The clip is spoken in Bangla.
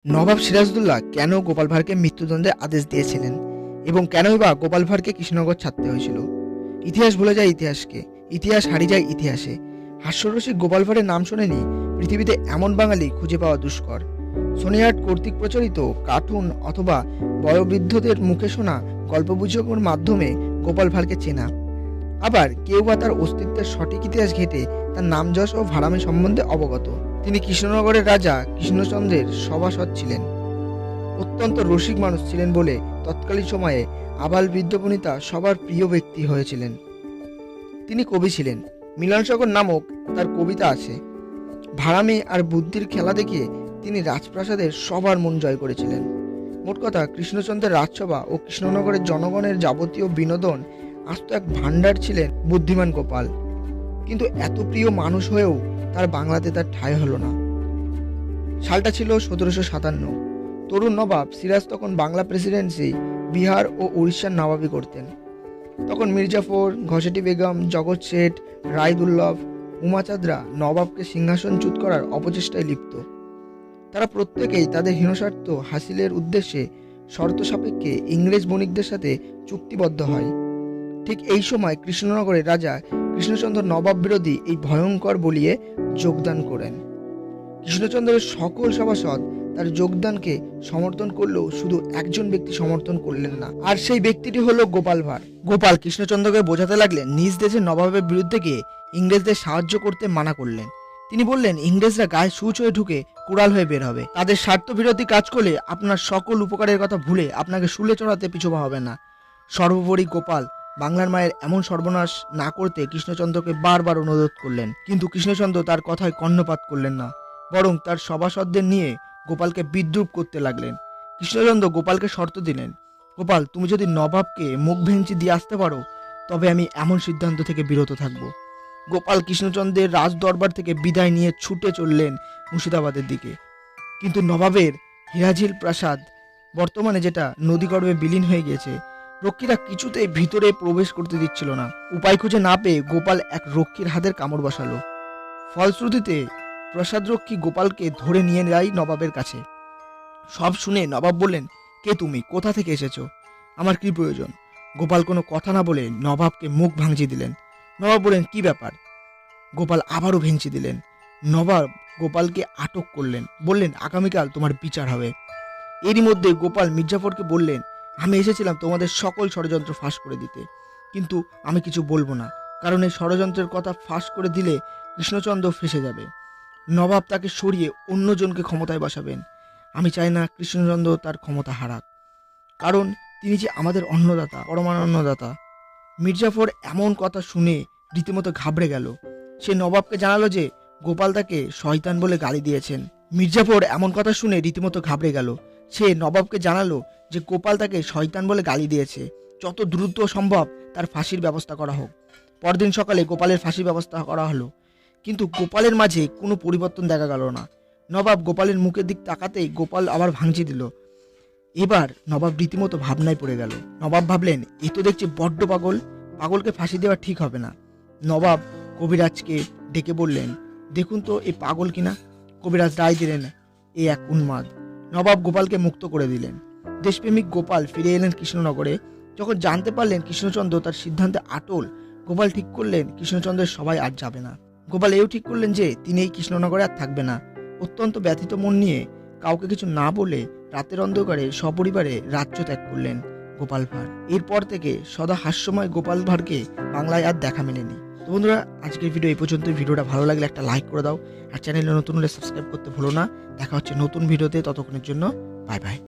নবাব সিরাজউদ্দৌলা কেন গোপাল ভাঁড়কে মৃত্যুদণ্ডের আদেশ দিয়েছিলেন এবং কেনই বা গোপাল ভাঁড়কে কৃষ্ণনগর ছাড়তে হয়েছিল? ইতিহাস ভুলে যায় ইতিহাসকে, ইতিহাস হারিয়ে যায় ইতিহাসে। হাস্যরসিক গোপাল ভাঁড়ের নাম শোনেনি পৃথিবীতে এমন বাঙালি খুঁজে পাওয়া দুষ্কর। সোনিয়াট কর্তৃক প্রচলিত কার্টুন অথবা বয়োবৃদ্ধদের মুখে শোনা গল্পগুজবের মাধ্যমে গোপাল ভাঁড়কে চেনা, আবার কেউ বা তার অস্তিত্বের সঠিক ইতিহাস ঘেঁটে তার নাম যশ ও ভাড়ামি সম্বন্ধে অবগত। তিনি কৃষ্ণনগরের রাজা কৃষ্ণচন্দ্রের সভাসদ ছিলেন। অত্যন্ত রসিক মানুষ ছিলেন বলে তৎকালীন সময়ে আবাল বৃদ্ধ বনিতা সবার প্রিয় ব্যক্তি হয়েছিলেন। তিনি কবি ছিলেন। মিলনসাগর নামক তার কবিতা আছে। ভাড়ামি আর বুদ্ধির খেলা দেখিয়ে তিনি রাজপ্রাসাদের সবার মন জয় করেছিলেন। মোট কথা, কৃষ্ণচন্দ্রের রাজসভা ও কৃষ্ণনগরের জনগণের যাবতীয় বিনোদন আস্ত এক ভাণ্ডার ছিলেন বুদ্ধিমান গোপাল। কিন্তু এত প্রিয় মানুষ হয়েও তার বাংলাতে তার ঠাঁই হলো না। সালটা ছিল 1757। তরুণ নবাব সিরাজ তখন বাংলা প্রেসিডেন্সি, বিহার ও উড়িষ্যার নবাবি করতেন। তখন মির্জাফর, ঘসেটি বেগম, জগৎ শেঠ, রায়দুল্লভ, উমাচাঁদরা নবাবকে সিংহাসনচ্যুত করার অপচেষ্টায় লিপ্ত। তারা প্রত্যেকেই তাদের হীনস্বার্থ হাসিলের উদ্দেশ্যে শর্ত সাপেক্ষে ইংরেজ বণিকদের সাথে চুক্তিবদ্ধ হয়। ঠিক এই সময় কৃষ্ণনগরের রাজা কৃষ্ণচন্দ্র নবাব বিরোধী এই ভয়ঙ্কর বলিয়ে যোগদান করেন। কৃষ্ণচন্দ্রের সকল সভাসদ তার যোগদানকে সমর্থন করলেও শুধু একজন ব্যক্তি সমর্থন করলেন না, আর সেই ব্যক্তিটি হলো গোপাল ভাঁড়। গোপাল কৃষ্ণচন্দ্রকে বোঝাতে লাগলেন নিজ দেশের নবাবের বিরুদ্ধে গিয়ে ইংরেজদের সাহায্য করতে মানা করলেন। তিনি বললেন, ইংরেজরা গায়ে সুচ হয়ে ঢুকে কুড়াল হয়ে বের হবে। তাদের স্বার্থ বিরোধী কাজ করলে আপনার সকল উপকারের কথা ভুলে আপনাকে শুলে চড়াতে পিছুপা হবে না। সর্বোপরি গোপাল বাংলার মায়ের এমন সর্বনাশ না করতে কৃষ্ণচন্দ্রকে বারবার অনুরোধ করলেন, কিন্তু কৃষ্ণচন্দ্র তার কথায় কর্ণপাত করলেন না, বরং তার সভাসদদের নিয়ে গোপালকে বিদ্রূপ করতে লাগলেন। কৃষ্ণচন্দ্র গোপালকে শর্ত দিলেন, গোপাল, তুমি যদি নবাবকে মুখ ভেঙচি দিয়ে আসতে পারো তবে আমি এমন সিদ্ধান্ত থেকে বিরত থাকব। গোপাল কৃষ্ণচন্দ্রের রাজ দরবার থেকে বিদায় নিয়ে ছুটে চললেন মুর্শিদাবাদের দিকে। কিন্তু নবাবের হিরাঝিল প্রাসাদ, বর্তমানে যেটা নদীগর্ভে বিলীন হয়ে গিয়েছে, রক্ষীরা কিছুতেই ভিতরে প্রবেশ করতে দিচ্ছিল না। উপায় খুঁজে না পেয়ে গোপাল এক রক্ষীর হাতের কামড় বসালো। ফলশ্রুতিতে প্রসাদরক্ষী গোপালকে ধরে নিয়ে যায় নবাবের কাছে। সব শুনে নবাব বললেন, কে তুমি, কোথা থেকে এসেছো, আমার কি প্রয়োজন? গোপাল কোনো কথা না বলে নবাবকে মুখ ভাঙচি দিলেন। নবাব বললেন, কি ব্যাপার? গোপাল আবারও ভেঙচি দিলেন। নবাব গোপালকে আটক করলেন, বললেন, আগামীকাল তোমার বিচার হবে। এরই মধ্যে গোপাল মির্জাফরকে বললেন, আমি এসেছিলাম তোমাদের সকল ষড়যন্ত্র ফাঁস করে দিতে, কিন্তু আমি কিছু বলবো না, কারণ এই ষড়যন্ত্রের কথা ফাঁস করে দিলে কৃষ্ণচন্দ্র ফেঁসে যাবে। নবাব তাকে সরিয়ে অন্যজনকে ক্ষমতায় বসাবেন। আমি চাই না কৃষ্ণচন্দ্র তার ক্ষমতা হারাক, কারণ তিনি যে আমাদের অন্নদাতা, পরমান্নদাতা। মির্জাফর এমন কথা শুনে রীতিমতো ঘাবড়ে গেল। সে নবাবকে জানালো যে গোপাল তাকে শয়তান বলে গালি দিয়েছেন। মির্জাফর এমন কথা শুনে রীতিমতো ঘাবড়ে গেল। সে নবাবকে জানালো যে গোপাল তাকে শয়তান বলে গালি দিয়েছে, যত দ্রুত সম্ভব তার ফাঁসির ব্যবস্থা করা হোক। পরদিন সকালে গোপালের ফাঁসির ব্যবস্থা করা হলো, কিন্তু গোপালের মাঝে কোনো পরিবর্তন দেখা গেল না। নবাব গোপালের মুখের দিক তাকাতেই গোপাল আবার ভাঙচি দিল। এবার নবাব রীতিমতো ভাবনায় পড়ে গেল। নবাব ভাবলেন, এ তো দেখছি বড্ড পাগল, পাগলকে ফাঁসি দেওয়া ঠিক হবে না। নবাব কবিরাজকে ডেকে বললেন, দেখুন তো এ পাগল কিনা। কবিরাজ রায় দিলেন, এ এক উন্মাদ। নবাব গোপালকে মুক্ত করে দিলেন। দেশপ্রেমিক গোপাল ফিরে এলেন কৃষ্ণনগরে। যখন জানতে পারলেন কৃষ্ণচন্দ্র তার সিদ্ধান্তে আটল, গোপাল ঠিক করলেন কৃষ্ণচন্দ্রের সবাই আর যাবে না। গোপাল এও ঠিক করলেন যে তিনি এই কৃষ্ণনগরে আর থাকবে না। অত্যন্ত ব্যথিত মন নিয়ে কাউকে কিছু না বলে রাতের অন্ধকারে সপরিবারে রাজ্য ত্যাগ করলেন গোপাল ভাঁড়। এরপর থেকে সদা হাস্যময় গোপাল ভাঁড়কে বাংলায় আর দেখা মেলেনি। তো বন্ধুরা, আজকের ভিডিও এই পর্যন্ত। ভিডিওটা ভালো লাগলে একটা লাইক করে দাও, আর চ্যানেলে নতুন হলে সাবস্ক্রাইব করতে ভুলো না। দেখা হচ্ছে নতুন ভিডিওতে, ততক্ষণের জন্য বাই বাই।